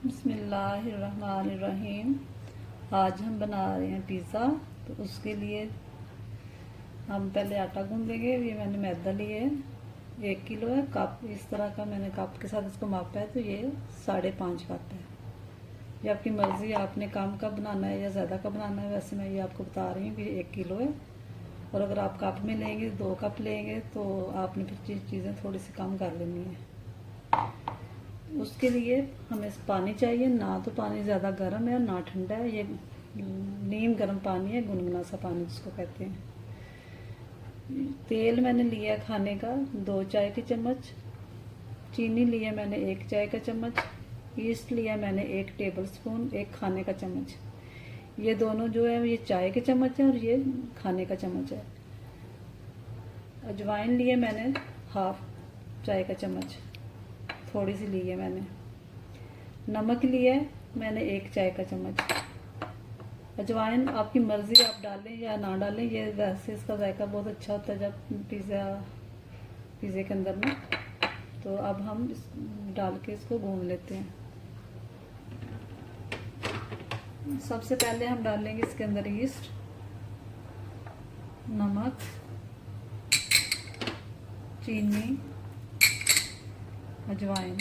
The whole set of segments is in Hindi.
बिस्मिल्लाहिर्रहमानिर्रहीम। आज हम बना रहे हैं पिज़्ज़ा। तो उसके लिए हम पहले आटा गूंदेंगे। ये मैंने मैदा लिए है, 1 किलो है। कप इस तरह का मैंने कप के साथ इसको मापा है, तो ये 5.5 कप है। ये आपकी मर्ज़ी, आपने कम का बनाना है या ज़्यादा का बनाना है। वैसे मैं ये आपको बता रही हूँ कि 1 किलो है। और अगर आप कप में लेंगे, 2 कप लेंगे, तो आपने फिर चीज़ें थोड़ी सी कम कर लेनी है। उसके लिए हमें पानी चाहिए। ना तो पानी ज़्यादा गर्म है और ना ठंडा है, ये नीम गर्म पानी है, गुनगुना सा पानी जिसको कहते हैं। तेल मैंने लिया खाने का 2 चाय के चम्मच। चीनी लिया मैंने 1 चाय का चम्मच। ईस्ट लिया मैंने 1 टेबल स्पून, 1 खाने का चम्मच। ये दोनों जो है ये चाय के चम्मच है और ये खाने का चम्मच है। अजवाइन लिए मैंने हाफ चाय का चम्मच, थोड़ी सी ली है मैंने। नमक लिया है मैंने 1 चाय का चम्मच। अजवाइन आपकी मर्ज़ी, आप डालें या ना डालें। ये वैसे इसका जायका बहुत अच्छा होता है जब पिज़्ज़े के अंदर ना। तो अब हम डाल के इसको भून लेते हैं। सबसे पहले हम डालेंगे इसके अंदर ईस्ट, नमक, चीनी, अजवाइन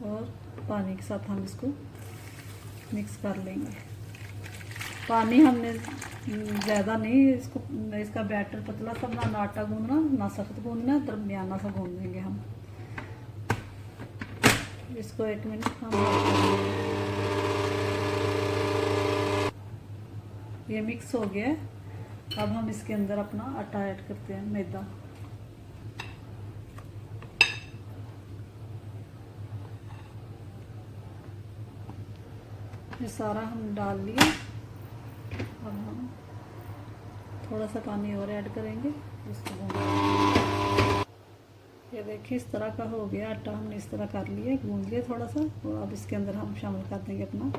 और पानी के साथ हम इसको मिक्स कर लेंगे। पानी हमने ज़्यादा नहीं, इसका बैटर पतला सा बनाना, आटा गूंदना ना सख्त गूंदना, दरमियाना सा गूंद देंगे हम इसको। 1 मिनट हम ये मिक्स हो गया है। अब हम इसके अंदर अपना आटा ऐड करते हैं, मैदा। ये सारा हम डाल लिए। अब हम थोड़ा सा पानी और ऐड करेंगे इसको। ये देखिए इस तरह का हो गया आटा, हमने इस तरह कर लिया, गूंद लिया थोड़ा सा। और अब इसके अंदर हम शामिल कर देंगे अपना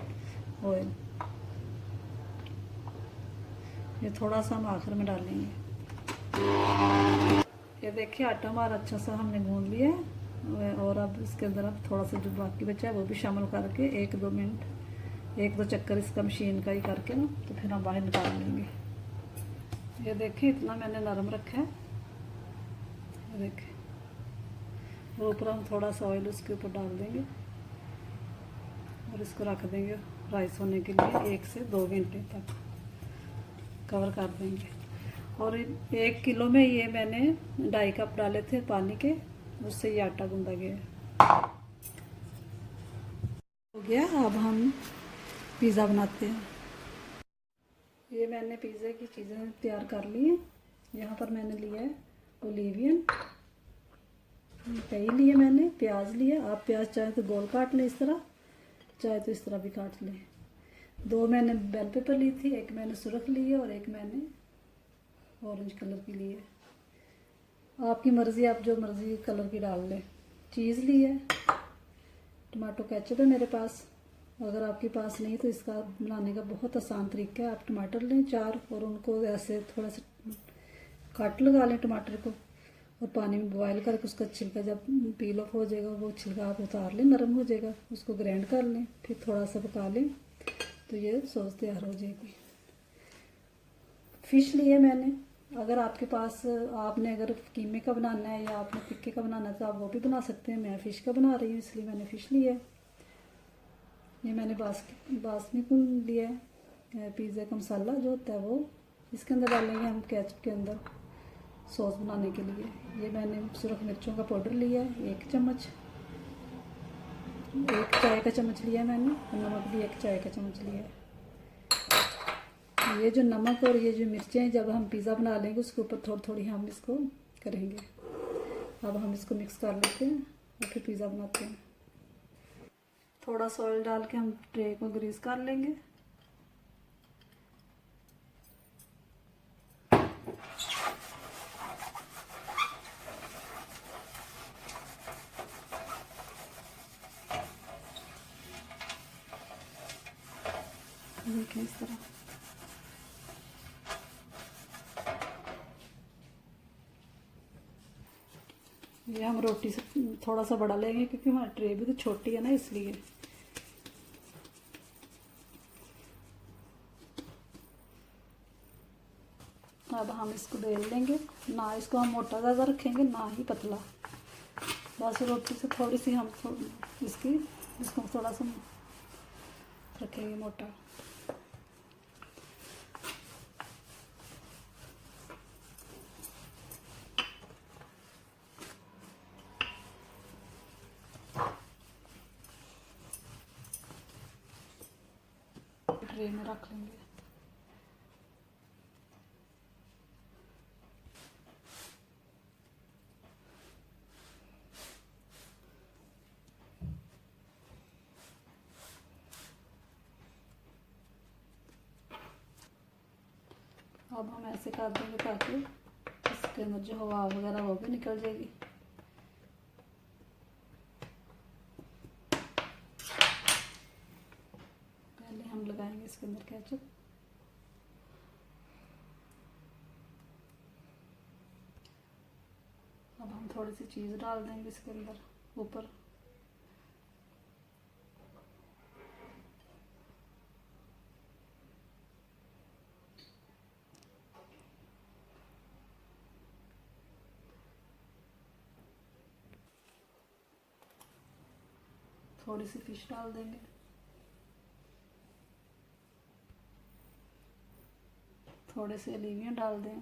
ऑयल। ये थोड़ा सा हम आखिर में डालेंगे। ये देखिए आटा हमारा अच्छा सा हमने गूंद लिया है। और अब इसके अंदर अब थोड़ा सा जो बाकी बचा है वो भी शामिल करके 1-2 मिनट, 1-2 चक्कर इसका मशीन का ही करके ना, तो फिर हम बाहर निकाल लेंगे। ये देखिए इतना मैंने नरम रखा है। ये देखिए, और ऊपर हम थोड़ा सा ऑयल उसके ऊपर डाल देंगे और इसको रख देंगे राइस होने के लिए 1 से 2 घंटे तक कवर कर देंगे। और 1 किलो में ये मैंने 2.5 कप डाले थे पानी के, उससे ये आटा गूंदा गया हो गया। अब हम पिज़्ज़ा बनाते हैं। ये मैंने पिज़्ज़ा की चीज़ें तैयार कर ली हैं। यहाँ पर मैंने लिया है ओलिवियन, दही लिया मैंने, प्याज लिया। आप प्याज चाहे तो गोल काट लें इस तरह, चाहे तो इस तरह भी काट लें। 2 मैंने बेल पेपर ली थी, 1 मैंने सुरख ली है और 1 मैंने ऑरेंज कलर की ली है। आपकी मर्ज़ी, आप जो मर्ज़ी कलर की डाल लें। चीज़ ली है, टमाटो केचप है मेरे पास। अगर आपके पास नहीं तो इसका बनाने का बहुत आसान तरीका है। आप टमाटर लें 4 और उनको ऐसे थोड़ा सा काट लगा लें टमाटर को, और पानी में बॉयल करके उसका छिलका जब पील ऑफ हो जाएगा, वो छिलका आप उतार लें, नरम हो जाएगा, उसको ग्राइंड कर लें, फिर थोड़ा सा पका लें, तो ये सॉस तैयार हो जाएगी। फ़िश लिए मैंने। अगर आपके पास, आपने अगर कीमे का बनाना है या आपने टिक्के का बनाना है तो आप वो भी बना सकते हैं। मैं फ़िश का बना रही हूँ इसलिए मैंने फ़िश लिया है। ये मैंने बासमती लिया है। पिज़्ज़ा का मसाला जो होता है वो इसके अंदर डालेंगे हम केचप के अंदर सॉस बनाने के लिए। ये मैंने सुरख मिर्चों का पाउडर लिया है 1 चम्मच, 1 चाय का चम्मच लिया है मैंने, और नमक भी 1 चाय का चम्मच लिया है। ये जो नमक और ये जो मिर्चें जब हम पिज़्ज़ा बना लेंगे उसके ऊपर थोड़ी थोड़ी हम इसको करेंगे। अब हम इसको मिक्स कर लेते हैं और फिर पिज़्ज़ा बनाते हैं। थोड़ा सा ऑयल डाल के हम ट्रे को ग्रीस कर लेंगे। देखिए इस तरह। ये हम रोटी से थोड़ा सा बड़ा लेंगे क्योंकि हमारी ट्रे भी तो छोटी है ना, इसलिए। अब हम इसको बेल लेंगे। ना इसको हम मोटा ज़्यादा रखेंगे ना ही पतला, बस रोटी से थोड़ी सी हम इसको थोड़ा सा रखेंगे मोटा। ट्रे में रख लेंगे। अब हम ऐसे कर देंगे ताकि इसके अंदर जो हवा वगैरह वो भी निकल जाएगी। पहले हम लगाएंगे इसके अंदर केचप। अब हम थोड़ी सी चीज़ डाल देंगे इसके अंदर ऊपर। थोड़ी सी फिश डाल देंगे। थोड़े से ऑलिवियन डाल दें,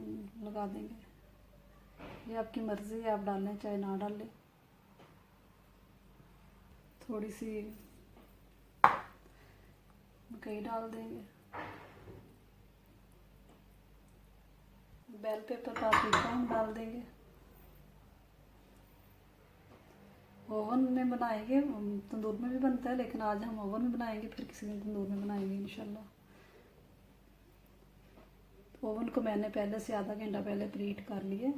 लगा देंगे। ये आपकी मर्ज़ी है, आप डालें चाहे ना डालें। थोड़ी सी मकई डाल देंगे। बेल पेपर पापरिका हम डाल देंगे। ओवन में बनाएंगे, तंदूर में भी बनता है, लेकिन आज हम ओवन में बनाएंगे, फिर किसी दिन तंदूर में बनाएंगे इंशाल्लाह। ओवन को मैंने पहले से आधा घंटा पहले प्रीहीट कर लिया।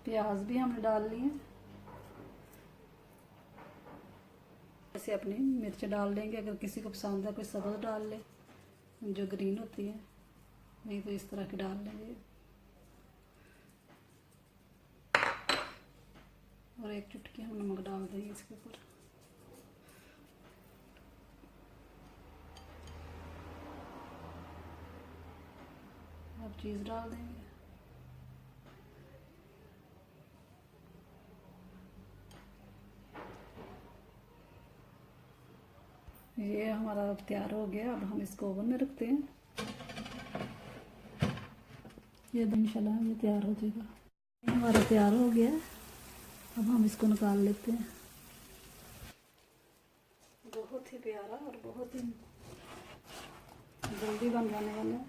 प्याज भी हमने डाल लिए। ऐसे अपनी मिर्च डाल लेंगे, अगर किसी को पसंद है कोई सब्ज़ डाल ले, जो ग्रीन होती है, नहीं तो इस तरह की डाल लेंगे। और एक चुटकी हम नमक डाल देंगे इसके ऊपर। अब चीज़ डाल देंगे। ये हमारा अब तैयार हो गया। अब हम इसको ओवन में रखते हैं। ये इंशाल्लाह ये तैयार हो जाएगा। ये हमारा तैयार हो गया। अब हम इसको निकाल लेते हैं। बहुत ही प्यारा और बहुत ही जल्दी बन जाने वाला है।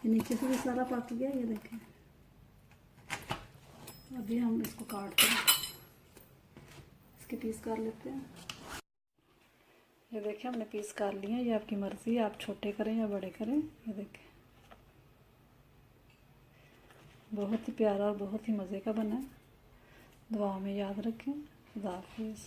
ये नीचे से भी सारा पक गया, ये देखें। अभी हम इसको काटते हैं, इसके पीस कर लेते हैं। ये देखिए हमने पीस कर लिए हैं। ये आपकी मर्ज़ी है, आप छोटे करें या बड़े करें। ये देखें बहुत ही प्यारा और बहुत ही मज़े का बना है। दुआ में याद रखें। खुदा हाफिज़।